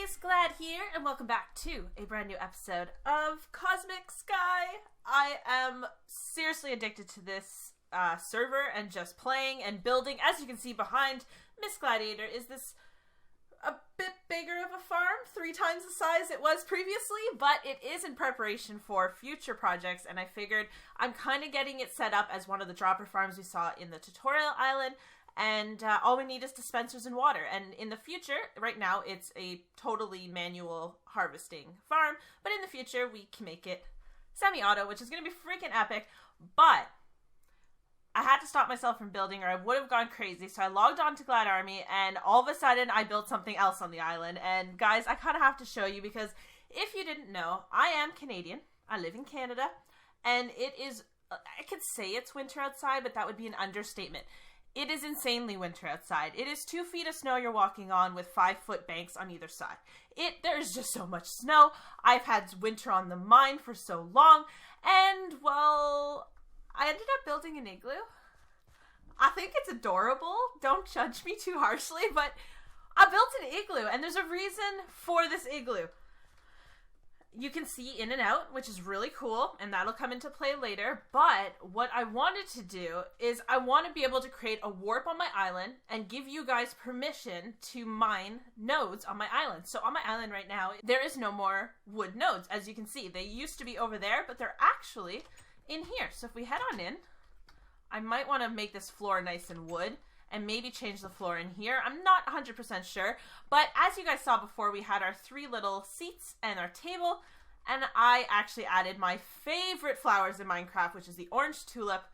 Miss Glad here, and welcome back to a brand new episode of Cosmic Sky. I am seriously addicted to this server and just playing and building. As you can see behind Miss Gladiator is this a bit bigger of a farm, 3 times the size it was previously, but it is in preparation for future projects, and I figured I'm kind of getting it set up as one of the dropper farms we saw in the tutorial island. And all we need is dispensers and water. And in the future, right now, it's a totally manual harvesting farm. But in the future, we can make it semi-auto, which is going to be freaking epic. But I had to stop myself from building or I would have gone crazy. So I logged on to Glad Army and all of a sudden I built something else on the island. And guys, I kind of have to show you because if you didn't know, I am Canadian. I live in Canada. And it is, I could say it's winter outside, but that would be an understatement. It is insanely winter outside. It is 2 feet of snow you're walking on with 5-foot banks on either side. There's just so much snow. I've had winter on the mind for so long. And, well, I ended up building an igloo. I think it's adorable. Don't judge me too harshly, but I built an igloo. And there's a reason for this igloo. You can see in and out, which is really cool, and that'll come into play later. But what I wanted to do is I want to be able to create a warp on my island and give you guys permission to mine nodes on my island. So on my island right now, there is no more wood nodes. As you can see, they used to be over there, but they're actually in here. So if we head on in, I might want to make this floor nice and wood and maybe change the floor in here. I'm not 100% sure, but as you guys saw before, we had our 3 little seats and our table, and I actually added my favorite flowers in Minecraft, which is the orange tulip,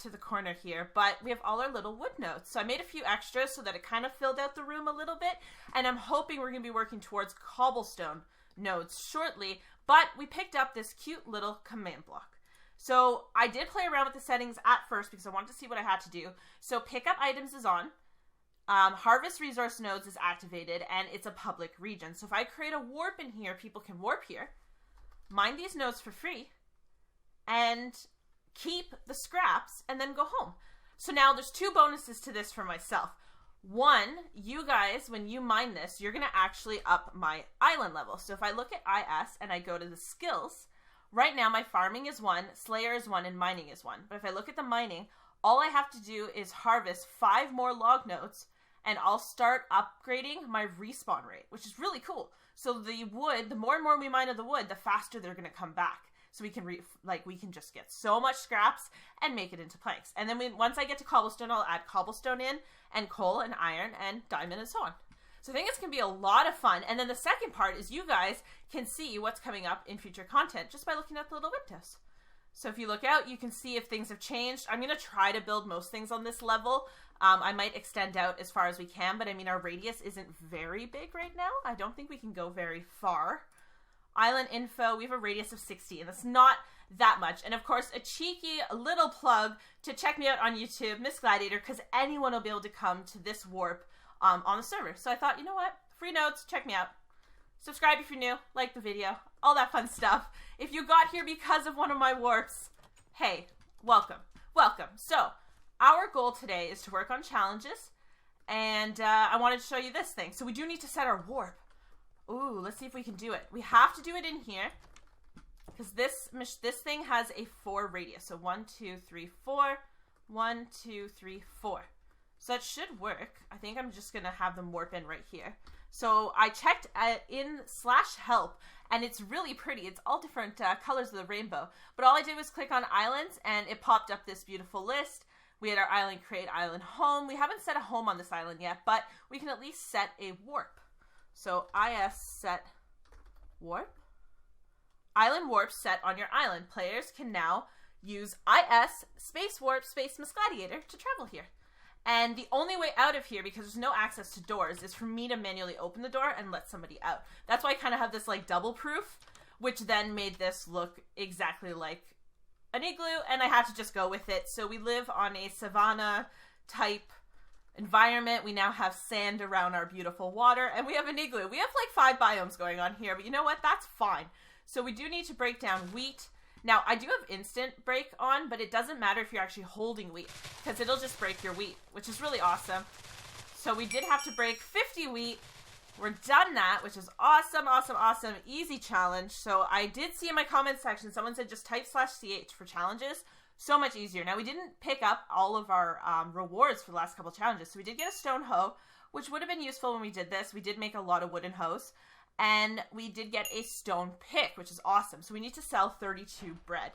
to the corner here, but we have all our little wood nodes. So I made a few extras so that it kind of filled out the room a little bit, and I'm hoping we're going to be working towards cobblestone nodes shortly, but we picked up this cute little command block. So I did play around with the settings at first because I wanted to see what I had to do. So pick up items is on. Harvest resource nodes is activated and it's a public region. So if I create a warp in here, people can warp here, mine these nodes for free, and keep the scraps and then go home. So now there's 2 bonuses to this for myself. One, you guys, when you mine this, you're going to actually up my island level. So if I look at IS and I go to the skills, right now, my farming is 1, Slayer is 1, and mining is 1. But if I look at the mining, all I have to do is harvest 5 more log nodes, and I'll start upgrading my respawn rate, which is really cool. So the wood, the more and more we mine of the wood, the faster they're going to come back. So we can we can just get so much scraps and make it into planks. And then once I get to cobblestone, I'll add cobblestone in, and coal, and iron, and diamond, and so on. So I think it's going to be a lot of fun. And then the second part is you guys can see what's coming up in future content just by looking at the little windows. So if you look out, you can see if things have changed. I'm going to try to build most things on this level. I might extend out as far as we can, but I mean, our radius isn't very big right now. I don't think we can go very far. Island info, we have a radius of 60, and that's not that much. And of course, a cheeky little plug to check me out on YouTube, Miss Gladiator, because anyone will be able to come to this warp on the server. So I thought, you know what? Free notes, check me out. Subscribe if you're new, like the video, all that fun stuff. If you got here because of one of my warps, hey, welcome. Welcome. So, our goal today is to work on challenges, and I wanted to show you this thing. So we do need to set our warp. Ooh, let's see if we can do it. We have to do it in here, because this thing has a 4 radius. So 1, 2, 3, 4. 1, 2, 3, 4. So that should work. I think I'm just going to have them warp in right here. So I checked in /help, and it's really pretty. It's all different colors of the rainbow. But all I did was click on islands, and it popped up this beautiful list. We had our island create island home. We haven't set a home on this island yet, but we can at least set a warp. So IS set warp. Island warp set on your island. Players can now use IS space warp space Miss Gladiator to travel here. And the only way out of here, because there's no access to doors, is for me to manually open the door and let somebody out. That's why I kind of have this like double proof, which then made this look exactly like an igloo, and I had to just go with it. So we live on a savanna type environment. We now have sand around our beautiful water, and we have an igloo. We have like 5 biomes going on here, but you know what? That's fine. So we do need to break down wheat. Now, I do have instant break on, but it doesn't matter if you're actually holding wheat, because it'll just break your wheat, which is really awesome. So we did have to break 50 wheat we're done that, which is awesome, awesome, awesome. Easy challenge. So I did see in my comment section, someone said just type /ch for challenges. So much easier. Now, we didn't pick up all of our rewards for the last couple challenges. So we did get a stone hoe, which would have been useful when we did this. We did make a lot of wooden hoes. And we did get a stone pick, which is awesome. So we need to sell 32 bread.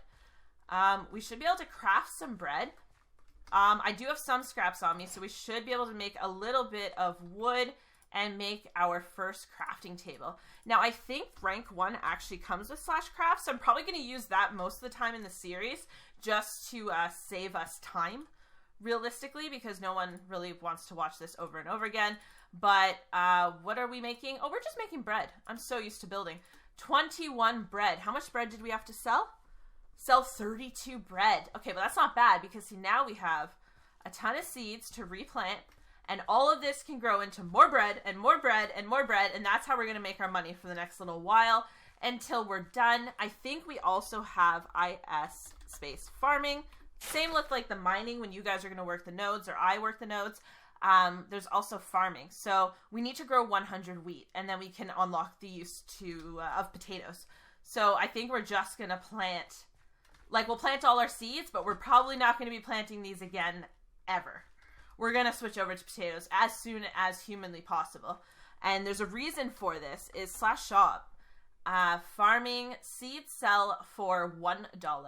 We should be able to craft some bread. I do have some scraps on me, so we should be able to make a little bit of wood and make our first crafting table. Now, I think rank 1 actually comes with /craft, so I'm probably going to use that most of the time in the series just to save us time, realistically, because no one really wants to watch this over and over again. But what are we making? Oh, we're just making bread. I'm so used to building. 21 bread. How much bread did we have to sell? Sell 32 bread. Okay, but that's not bad because see, now we have a ton of seeds to replant, and all of this can grow into more bread and more bread and more bread, and that's how we're going to make our money for the next little while until we're done. I think we also have IS space farming. Same with like the mining when you guys are going to work the nodes or I work the nodes. There's also farming. So we need to grow 100 wheat, and then we can unlock the use of potatoes. So I think we're just going to plant, like we'll plant all our seeds, but we're probably not going to be planting these again ever. We're going to switch over to potatoes as soon as humanly possible. And there's a reason for this is /shop. Farming seeds sell for $1.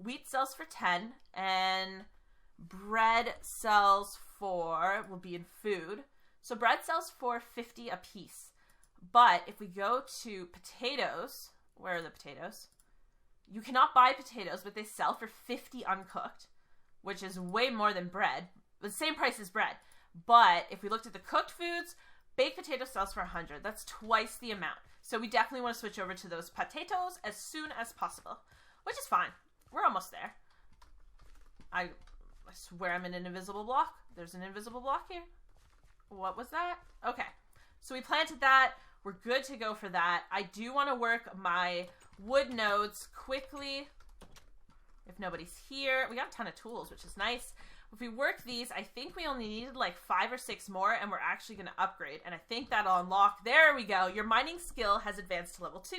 Wheat sells for 10, and bread sells for, will be in food. So bread sells for 50 a piece. But if we go to potatoes, where are the potatoes? You cannot buy potatoes, but they sell for 50 uncooked, which is way more than bread. The same price as bread. But if we looked at the cooked foods, baked potato sells for 100. That's twice the amount. So we definitely want to switch over to those potatoes as soon as possible, which is fine. We're almost there. I swear I'm in an invisible block. There's an invisible block here. What was that? Okay. So we planted that. We're good to go for that. I do want to work my wood nodes quickly. If nobody's here. We got a ton of tools, which is nice. If we work these, I think we only needed like 5 or 6 more, and we're actually going to upgrade. And I think that'll unlock. There we go. Your mining skill has advanced to level 2.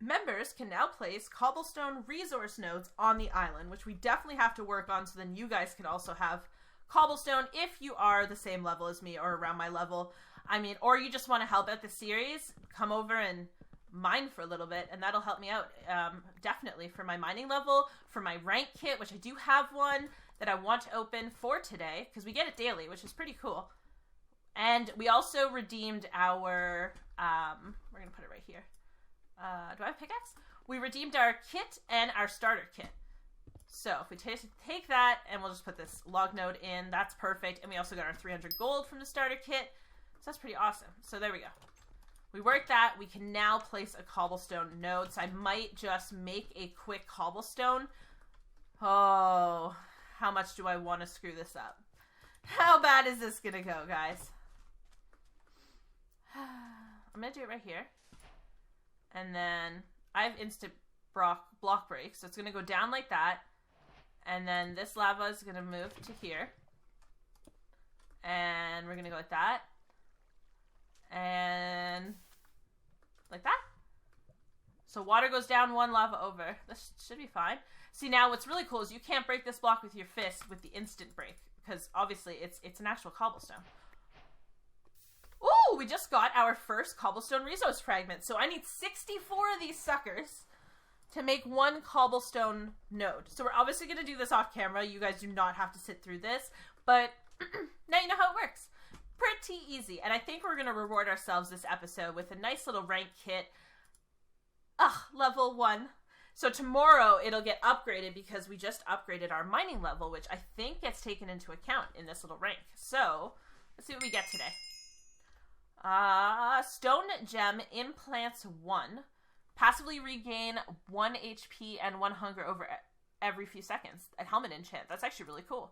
Members can now place cobblestone resource nodes on the island, which we definitely have to work on, so then you guys can also have cobblestone if you are the same level as me or around my level. I mean, or you just want to help out the series, come over and mine for a little bit, and that'll help me out definitely for my mining level, for my rank kit, which I do have one that I want to open for today, because we get it daily, which is pretty cool. And we also redeemed our, we're going to put it right here. Do I have pickaxe? We redeemed our kit and our starter kit. So if we take that, and we'll just put this log node in, that's perfect. And we also got our 300 gold from the starter kit. So that's pretty awesome. So there we go. We worked that. We can now place a cobblestone node. So I might just make a quick cobblestone. Oh, how much do I want to screw this up? How bad is this going to go, guys? I'm going to do it right here. And then I have instant block break. So it's going to go down like that. And then this lava is going to move to here. And we're going to go like that. And like that. So water goes down, one lava over. This should be fine. See, now what's really cool is you can't break this block with your fist with the instant break, because obviously it's an actual cobblestone. Ooh, we just got our first cobblestone resource fragment. So I need 64 of these suckers to make one cobblestone node. So we're obviously going to do this off camera. You guys do not have to sit through this, but now you know how it works. Pretty easy. And I think we're going to reward ourselves this episode with a nice little rank kit. Level 1. So tomorrow it'll get upgraded because we just upgraded our mining level, which I think gets taken into account in this little rank. So let's see what we get today. Stone gem implants 1. Passively regain 1 HP and 1 hunger over every few seconds. A helmet enchant. That's actually really cool.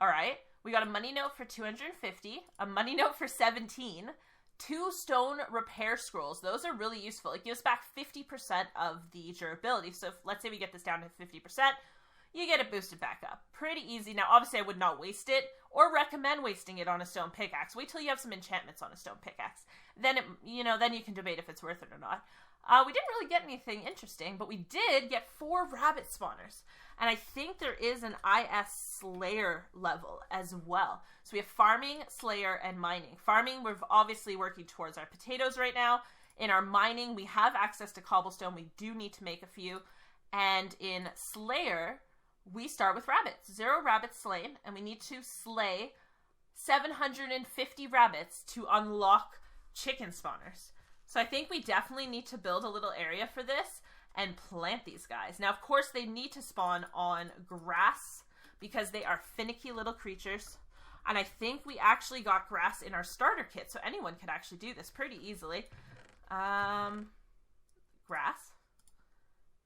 Alright. We got a money note for 250. A money note for 17. 2 stone repair scrolls. Those are really useful. It gives back 50% of the durability. So if, let's say we get this down to 50%. you get it boosted back up. Pretty easy. Now, obviously, I would not waste it or recommend wasting it on a stone pickaxe. Wait till you have some enchantments on a stone pickaxe. Then, then you can debate if it's worth it or not. We didn't really get anything interesting, but we did get 4 rabbit spawners. And I think there is an IS Slayer level as well. So we have farming, Slayer, and mining. Farming, we're obviously working towards our potatoes right now. In our mining, we have access to cobblestone. We do need to make a few. And in Slayer, we start with rabbits. 0 rabbits slain, and we need to slay 750 rabbits to unlock chicken spawners. So I think we definitely need to build a little area for this and plant these guys. Now, of course, they need to spawn on grass because they are finicky little creatures. And I think we actually got grass in our starter kit, so anyone could actually do this pretty easily. Grass.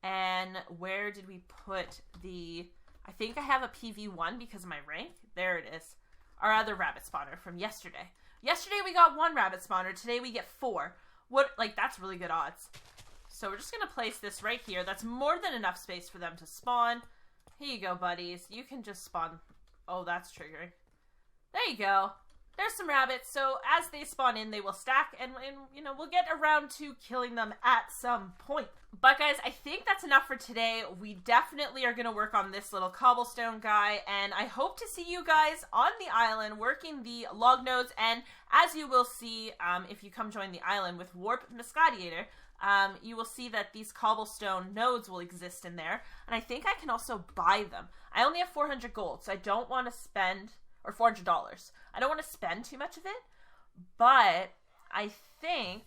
And where did we put the... I think I have a PV1 because of my rank. There it is. Our other rabbit spawner from yesterday. Yesterday we got 1 rabbit spawner. Today we get 4. That's really good odds. So we're just going to place this right here. That's more than enough space for them to spawn. Here you go, buddies. You can just spawn. Oh, that's triggering. There you go. There's some rabbits. So as they spawn in, they will stack. And we'll get around to killing them at some point. But guys, I think that's enough for today. We definitely are going to work on this little cobblestone guy. And I hope to see you guys on the island working the log nodes. And as you will see, if you come join the island with Warp Muscadiator, you will see that these cobblestone nodes will exist in there. And I think I can also buy them. I only have 400 gold, so I don't want to spend, or $400. I don't want to spend too much of it. But I think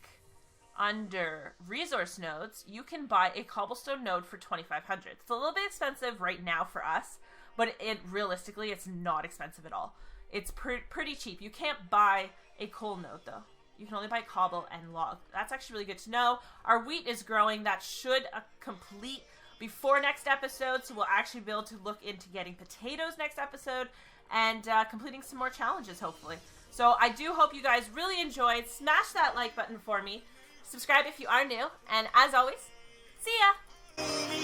under resource nodes, you can buy a cobblestone node for 2,500. It's a little bit expensive right now for us, but realistically, it's not expensive at all. It's pretty cheap. You can't buy a coal node, though. You can only buy cobble and log. That's actually really good to know. Our wheat is growing. That should complete before next episode, so we'll actually be able to look into getting potatoes next episode and completing some more challenges, hopefully. So I do hope you guys really enjoyed. Smash that like button for me. Subscribe if you are new. And as always, see ya!